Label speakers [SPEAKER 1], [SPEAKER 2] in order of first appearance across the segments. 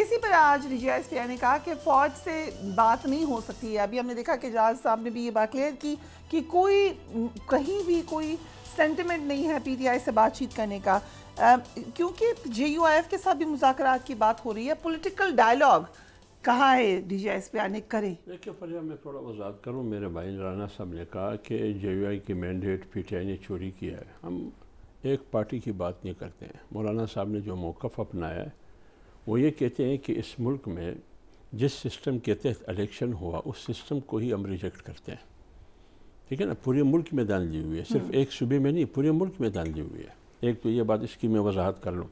[SPEAKER 1] اسی پر آج D G S پی نے کہا کہ فوج سے بات نہیں ہو سکتی ہے. ابھی ہم نے دیکھا کہ اعجاز صاحب نے بھی یہ بات کلیئر کی کہ کوئی کہیں بھی کوئی سینٹیمنٹ نہیں ہے پی ٹی آئی سے بات چیت کرنے کا، کیونکہ جے یو آئی ایف کے ساتھ بھی مذاکرات کی بات ہو رہی ہے. پولیٹیکل ڈائلاگ کہاں ہے ڈی جی ایس پی نے کرے؟
[SPEAKER 2] دیکھیں فریہ میں تھوڑا وضاحت کروں. میرے بھائی رانا صاحب نے کہا کہ جے یو آئی کی مینڈیٹ پی ٹی آئی نے چوری کیا ہے. ہم ایک پارٹی کی بات نہیں کرتے ہیں. مولانا صاحب نے جو موقف اپنایا ہے وہ یہ کہتے ہیں کہ اس ملک میں جس سسٹم کے تحت الیکشن ہوا اس سسٹم کو ہی ہم ریجیکٹ کرتے ہیں. ٹھیک ہے نا؟ پورے ملک میں دھاندلی ہوئی ہے، صرف ایک صوبے میں نہیں، پورے ملک میں دھاندلی ہوئی ہے. ایک تو یہ بات، اس کی میں وضاحت کر لوں.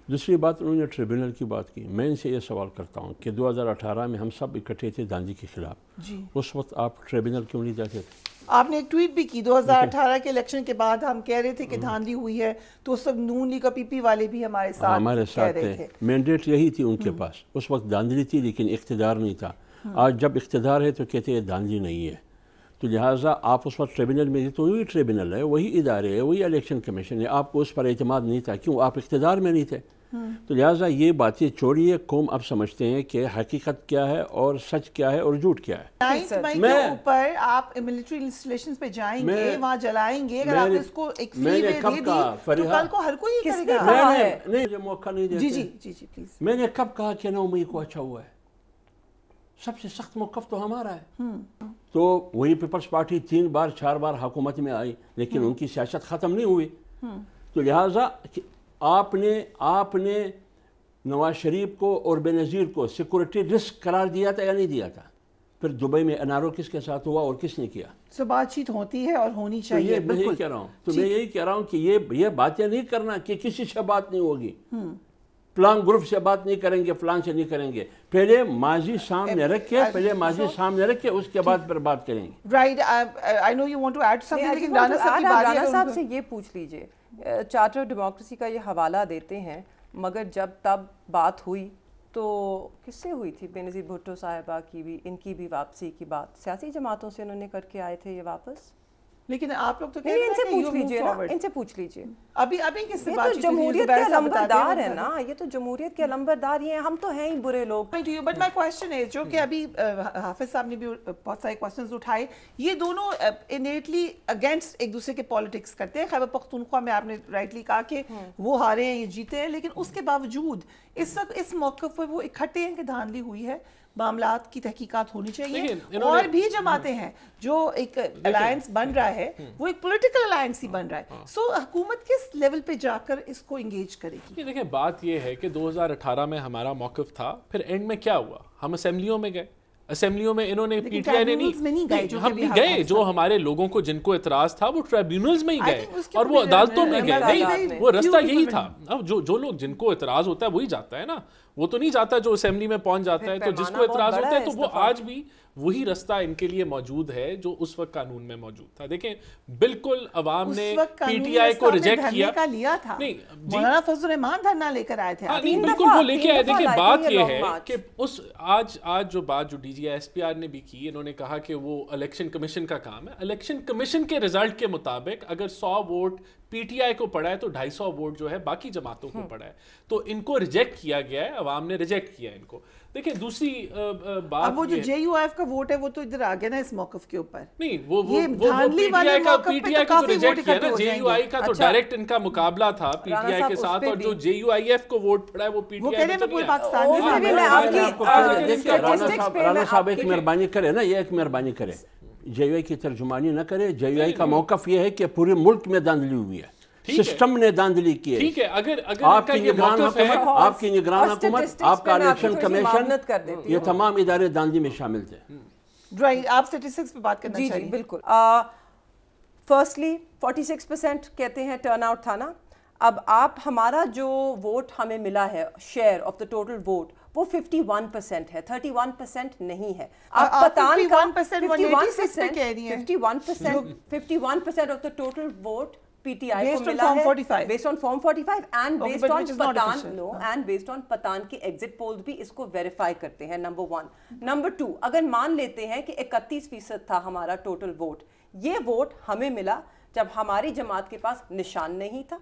[SPEAKER 2] دوسری بات، انہوں نے ٹریبونل کی بات کی. میں ان سے یہ سوال کرتا ہوں کہ 2018 میں ہم سب اکٹھے تھے دھاندلی کے خلاف، اس وقت آپ ٹریبونل کیوں نہیں جاتے تھے؟
[SPEAKER 1] آپ نے ایک ٹویٹ بھی کی 2018 کے الیکشن کے بعد، ہم کہہ رہے تھے کہ دھاندلی ہوئی ہے تو اس وقت نون لیگ اور پی پی والے بھی ہمارے ساتھ
[SPEAKER 2] تھے. مینڈیٹ یہی تھی ان کے پاس. اس وقت دھاندلی تھی لیکن اقتدار نہیں تھا. آج جب اقتدار ہے تو کہتے ہیں دھاندلی نہیں ہے. تو لہٰذا آپ اس وقت ٹریبونل میں تو وہی ٹریبونل ہے، وہی ادارے ہے، وہی الیکشن کمیشن ہے. آپ کو اس پر اعتماد نہیں تھا، کیوں؟ آپ اقتدار میں نہیں تھے. تو لہٰذا یہ باتیں چھوڑیے. قوم اب سمجھتے ہیں کہ حقیقت کیا ہے اور سچ کیا ہے اور جھوٹ کیا ہے.
[SPEAKER 1] 9 مئی کے اوپر آپ ملٹری انسٹالیشنز پہ جائیں گے، وہاں جلائیں گے. اگر آپ اس کو ایک فری وے دے دی تو کل کو ہر کوئی یہ کرے گا.
[SPEAKER 2] نہیں، مجھے موقع نہیں دیتے.
[SPEAKER 1] جی پلیز.
[SPEAKER 2] میں نے کب کہا کہ 9 مئی کو اچھا ہوا ہے؟ سب سے سخت موقف تو ہمارا ہے. تو وہی پیپلز پارٹی 3 بار 4 بار حکومت میں آئی لیکن ان کی سیاست ختم نہیں ہوئی. تو لہٰذا آپ نے نواز شریف کو اور بے نظیر کو سیکورٹی رسک قرار دیا تھا یا نہیں دیا تھا؟ پھر دبئی میں این آر او کس کے ساتھ ہوا اور کس نے کیا؟
[SPEAKER 1] سو بات چیت ہوتی ہے اور ہونی چاہیے.
[SPEAKER 2] میں یہی کہہ رہا ہوں. تو میں یہی کہہ رہا ہوں کہ یہ باتیں نہیں کرنا کہ کسی سے بات نہیں ہوگی، فلان گروپ سے بات نہیں کریں گے، فلان سے نہیں کریں گے. پہلے ماضی سامنے رکھے اس کے بعد پھر بات کریں گے.
[SPEAKER 1] Right. I know you want to add something, لیکن رانا
[SPEAKER 3] صاحب سے یہ پوچھ لیجئے. چارٹر ڈیموکریسی کا یہ حوالہ دیتے ہیں، مگر جب تب بات ہوئی تو کس سے ہوئی تھی؟ بے نظیر بھٹو صاحبہ کی بھی، ان کی بھی واپسی کی بات سیاسی جماعتوں سے انہوں نے کر کے آئے تھے یہ واپس.
[SPEAKER 1] لیکن آپ لوگ تو کہہ رہے ہیں کہ
[SPEAKER 3] ان سے پوچھ لیجئے.
[SPEAKER 1] ابھی کس سے بات؟
[SPEAKER 3] یہ تو جمہوریت کے علمبردار ہے نا، یہ تو جمہوریت کے علمبردار ہی ہیں. ہم تو ہیں ہی برے لوگ.
[SPEAKER 1] بٹ مائی کوسچن ہے، جو کہ ابھی حافظ صاحب نے بھی بہت سارے کوسچنز اٹھائے، یہ دونوں انیٹلی اگینسٹ ایک دوسرے کے پالیٹکس کرتے ہیں. خیبر پختونخوا میں آپ نے رائٹلی کہا کہ وہ ہارے ہیں، یہ جیتے ہیں، لیکن اس کے باوجود اس وقت اس موقع پر وہ اکٹھے ہیں کہ دھاندلی ہوئی ہے، معاملات کی تحقیقات ہونی چاہیے. اور بھی جماعتیں ہیں جو ایک الائنس بن رہا ہے، وہ ایک پولیٹیکل الائنس ہی بن رہا ہے. سو حکومت کس لیول پہ جا کر اس کو انگیج کرے گی؟
[SPEAKER 4] دیکھیں بات یہ ہے کہ 2018 میں ہمارا موقف تھا، پھر اینڈ میں کیا ہوا؟ ہم اسمبلیوں میں گئے. اسمبلیوں میں انہوں نے پی ٹی آئی نے نہیں، ہم بھی گئے. جو ہمارے لوگوں کو جن کو اعتراض تھا وہ ٹریبیونلز میں ہی گئے اور وہ عدالتوں میں گئے. نہیں، وہ رستہ یہی تھا. اب جو لوگ جن کو اعتراض ہوتا ہے وہی جاتا ہے نا، وہ تو نہیں جاتا جو اسمبلی میں پہنچ جاتا ہے. تو جس کو اعتراض ہوتا ہے تو وہ آج بھی وہی رستہ ان کے لیے موجود ہے جو اس وقت قانون میں موجود تھا. دیکھیں بالکل عوام نے پی ٹی آئی کو ریجیکٹ کیا.
[SPEAKER 1] نہیں، مولانا فضل الرحمان دھرنا لے کر آئے تھے.
[SPEAKER 4] بالکل وہ لے کے آئے. دیکھیں بات یہ ہے کہ آج جو بات جو D G S P R نے بھی کی، انہوں نے کہا کہ وہ الیکشن کمیشن کا کام ہے. الیکشن کمیشن کے رزلٹ کے مطابق اگر 100 ووٹ پی ٹی آئی کو پڑا ہے تو 250 ووٹ جو ہے باقی جماعتوں کو پڑا ہے. تو ان کو ریجیکٹ کیا گیا ہے، عوام نے ریجیکٹ کیا ان کو. دیکھیں دوسری بات،
[SPEAKER 1] اب وہ جو جے یو آئی ایف کا ووٹ ہے وہ تو ادھر آ گیا نا اس موقف کے اوپر.
[SPEAKER 4] نہیں، وہ پی ٹی آئی کو ریجیکٹ کیا نا. جے یو آئی کا تو ڈائریکٹ ان کا مقابلہ تھا پی ٹی آئی کے ساتھ، اور جو جے یو آئی ایف کو ووٹ پڑا ہے وہ پی ٹی آئی میں چلی گیا.
[SPEAKER 2] رانا صاحب ایک مہربانی کرے نا، یہ ایک مہربانی کرے، جے یو آئی کی ترجمانی نہ کرے. جے یو آئی کا موقف یہ ہے کہ پورے ملک میں دھاندلی ہوئی ہے، سسٹم نے دھاندلی کی ہے.
[SPEAKER 4] ٹھیک ہے، اگر
[SPEAKER 2] آپ کی نگران حکومت، آپ کی نگران حکومت، آپ کا الیکشن کمیشن، یہ تمام ادارے دھاندلی میں شامل تھے.
[SPEAKER 1] رائٹ. آپ اسٹیٹسٹکس پہ بات کرنا چاہیے.
[SPEAKER 3] جی بالکل. فرسٹلی 46% کہتے ہیں ٹرن آؤٹ تھا نا. اب آپ ہمارا جو ووٹ ہمیں ملا ہے، share of the total vote, وہ 51% ہے، 31% نہیں ہے. آپ پتان کا 51% of the total vote PTI ٹی آئی کو ملا ہے based on form 45 and based on Pattan. No, and based on Pattan کے ایگزٹ پولز بھی اس کو ویریفائی کرتے ہیں. نمبر 1. نمبر 2، اگر مان لیتے ہیں کہ 31% تھا ہمارا ٹوٹل ووٹ، یہ ووٹ ہمیں ملا جب ہماری جماعت کے پاس نشان نہیں تھا،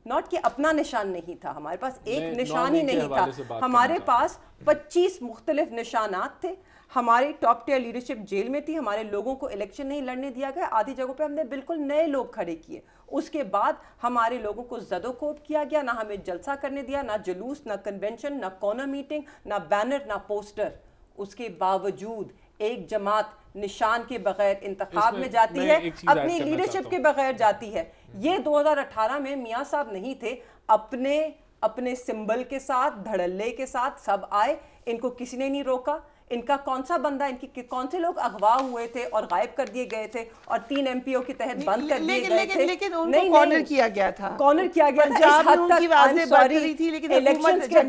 [SPEAKER 3] ناٹ کہ اپنا نشان نہیں تھا, ہمارے پاس ایک نشان ہی نہیں تھا, ہمارے پاس 25 مختلف نشانات تھے. ہماری ٹاپ ٹیئر لیڈرشپ جیل میں تھی, ہمارے لوگوں کو الیکشن نہیں لڑنے دیا گیا, آدھی جگہوں پہ ہم نے بالکل نئے لوگ کھڑے کیے. اس کے بعد ہمارے لوگوں کو زد و کوب کیا گیا, نہ ہمیں جلسہ کرنے دیا, نہ جلوس, نہ کنونشن, نہ کارنر میٹنگ, نہ بینر, نہ پوسٹر. اس کے باوجود ایک جماعت نشان کے بغیر انتخاب میں جاتی ہے, اپنی لیڈرشپ کے بغیر جاتی ہے. یہ 2018 میں میاں صاحب نہیں تھے, اپنے سمبل کے ساتھ, دھڑلے کے ساتھ سب آئے, ان کو کسی نے نہیں روکا. ان کا کون سا بندہ, ان کی کون سے لوگ اغوا ہوئے تھے اور غائب کر دیے گئے تھے اور 3 MPO کے تحت بند کر دیے گئے تھے.
[SPEAKER 1] لیکن ان کو کارنر کیا گیا تھا,
[SPEAKER 3] کارنر کیا گیا تھا. اس حد تک I'm sorry, الیکشنز کے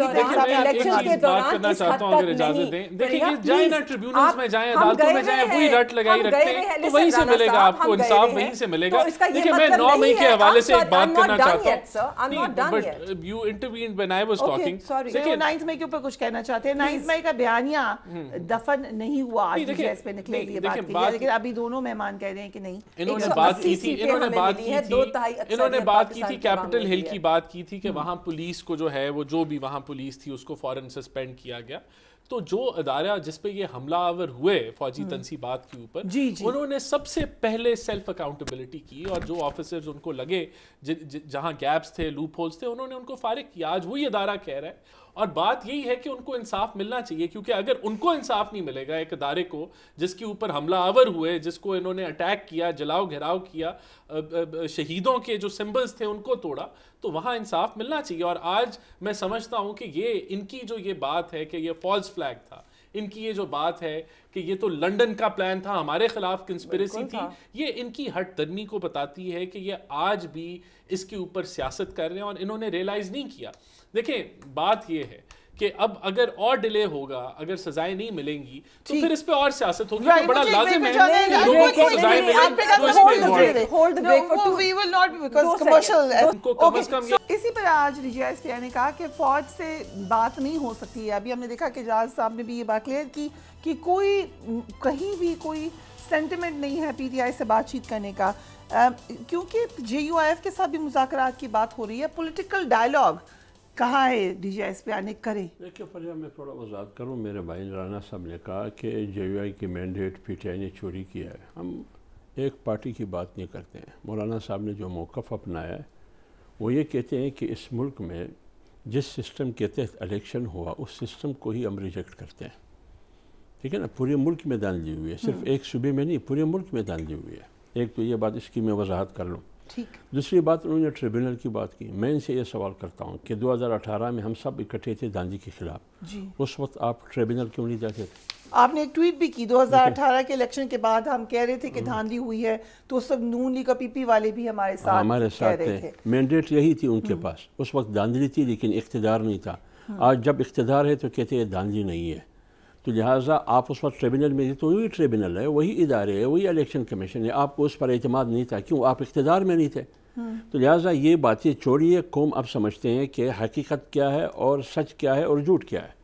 [SPEAKER 3] دوران اس حد تک نہیں.
[SPEAKER 4] دیکھیں جائیں نا ٹریبیونلز میں جائیں, عدالتوں میں جائیں, وہی رٹ لگائی رکھتے ہیں, تو وہیں سے ملے گا آپ کو انصاف, وہیں سے ملے گا. دیکھیں میں 9 مئی کے حوالے سے ایک بات کرنا چاہتا ہوں, but you intervened when I was talking.
[SPEAKER 1] دیکھیں 9 مئی کے اوپر کچھ کہنا چاہتے ہیں. 9 مئی کا بیانیہ دفن نہیں ہوا, آج اس پہ نکلے لیے بات کی ہے, لیکن ابھی دونوں مہمان کہہ رہے ہیں کہ نہیں.
[SPEAKER 4] انہوں نے بات کی تھی کیپٹل ہل کی بات کی تھی کہ وہاں پولیس کو جو ہے وہ جو بھی وہاں پولیس تھی اس کو فوراً سسپینڈ کیا گیا. تو جو ادارہ جس پہ یہ حملہ آور ہوئے فوجی تنصیبات کے اوپر, انہوں نے سب سے پہلے سیلف اکاؤنٹیبلٹی کی, اور جو آفیسرز ان کو لگے جہاں گیپس تھے, لوپ ہولز تھے, انہوں نے ان کو فارغ کیا. آج وہی ادارہ کہہ رہا ہے, اور بات یہی ہے کہ ان کو انصاف ملنا چاہیے, کیونکہ اگر ان کو انصاف نہیں ملے گا, ایک ادارے کو جس کے اوپر حملہ آور ہوئے, جس کو انہوں نے اٹیک کیا, جلاؤ گھیراؤ کیا, شہیدوں کے جو سمبلز تھے ان کو توڑا, تو وہاں انصاف ملنا چاہیے. اور آج میں سمجھتا ہوں کہ یہ ان کی جو یہ بات ہے کہ یہ فالس فلیگ تھا, ان کی یہ جو بات ہے کہ یہ تو لنڈن کا پلان تھا, ہمارے خلاف کنسپریسی تھی, یہ ان کی ہٹ درمی کو بتاتی ہے کہ یہ آج بھی اس کے اوپر سیاست کر رہے ہیں اور انہوں نے ریلائز نہیں کیا. دیکھیں بات یہ ہے کہ اب اگر اور ڈیلے ہوگا, اگر سزائیں نہیں ملیں گی تو پھر اس پہ اور سیاست ہوگی. تو بڑا لازم ہے لوگوں کو سزائیں ملیں.
[SPEAKER 1] اسی پر آج DGI نے کہا کہ فوج سے بات نہیں ہو سکتی ہے. ابھی ہم نے دیکھا کہ جاز صاحب نے بھی یہ بات کلیئر کی کہ کوئی کہیں بھی کوئی سینٹیمنٹ نہیں ہے PTI سے بات چیت کرنے کا, کیونکہ JUIF کے ساتھ بھی مذاکرات کی بات ہو رہی ہے. پولیٹیکل ڈائلاگ کہاں ہے DGI اس پہ آنے کرے؟
[SPEAKER 2] دیکھیں فریہ میں تھوڑا وضاحت کروں. میرے بھائی رانا صاحب نے کہا کہ JUI کی مینڈیٹ PTI نے چوری کیا ہے. ہم ایک پارٹی کی بات نہیں کرتے ہیں. مولانا صاحب نے جو موقف اپنایا ہے وہ یہ کہتے ہیں کہ اس ملک میں جس سسٹم کے تحت الیکشن ہوا اس سسٹم کو ہی ہم ریجیکٹ کرتے ہیں. ٹھیک ہے نا, پورے ملک میں دان لی ہوئی ہے, صرف ایک صوبے میں نہیں, پورے ملک میں دان لی ہوئی ہے. ایک تو یہ بات, اس کی میں وضاحت کر لوں. دوسری بات, انہوں نے ٹریبیونل کی بات کی. میں ان سے یہ سوال کرتا ہوں کہ 2018 میں ہم سب اکٹھے تھے داندھی کے خلاف, اس وقت آپ ٹریبیونل کیوں نہیں جاتے تھے؟
[SPEAKER 1] آپ نے ایک ٹویٹ بھی کی 2018 کے الیکشن کے بعد, ہم کہہ رہے تھے کہ دھاندلی ہوئی ہے, تو اس وقت نون لیگ اور PP والے بھی ہمارے ساتھ تھے.
[SPEAKER 2] مینڈیٹ یہی تھی ان کے پاس, اس وقت دھاندلی تھی لیکن اقتدار نہیں تھا. آج جب اقتدار ہے تو کہتے ہیں دھاندلی نہیں ہے. تو لہٰذا آپ اس وقت ٹریبونل میں تھے, تو وہی ٹریبونل ہے, وہی ادارے ہے, وہی الیکشن کمیشن ہے. آپ کو اس پر اعتماد نہیں تھا, کیوں؟ آپ اقتدار میں نہیں تھے. تو لہٰذا یہ باتیں چھوڑیے. قوم اب سمجھتے ہیں کہ حقیقت کیا ہے اور سچ کیا ہے اور جھوٹ کیا ہے.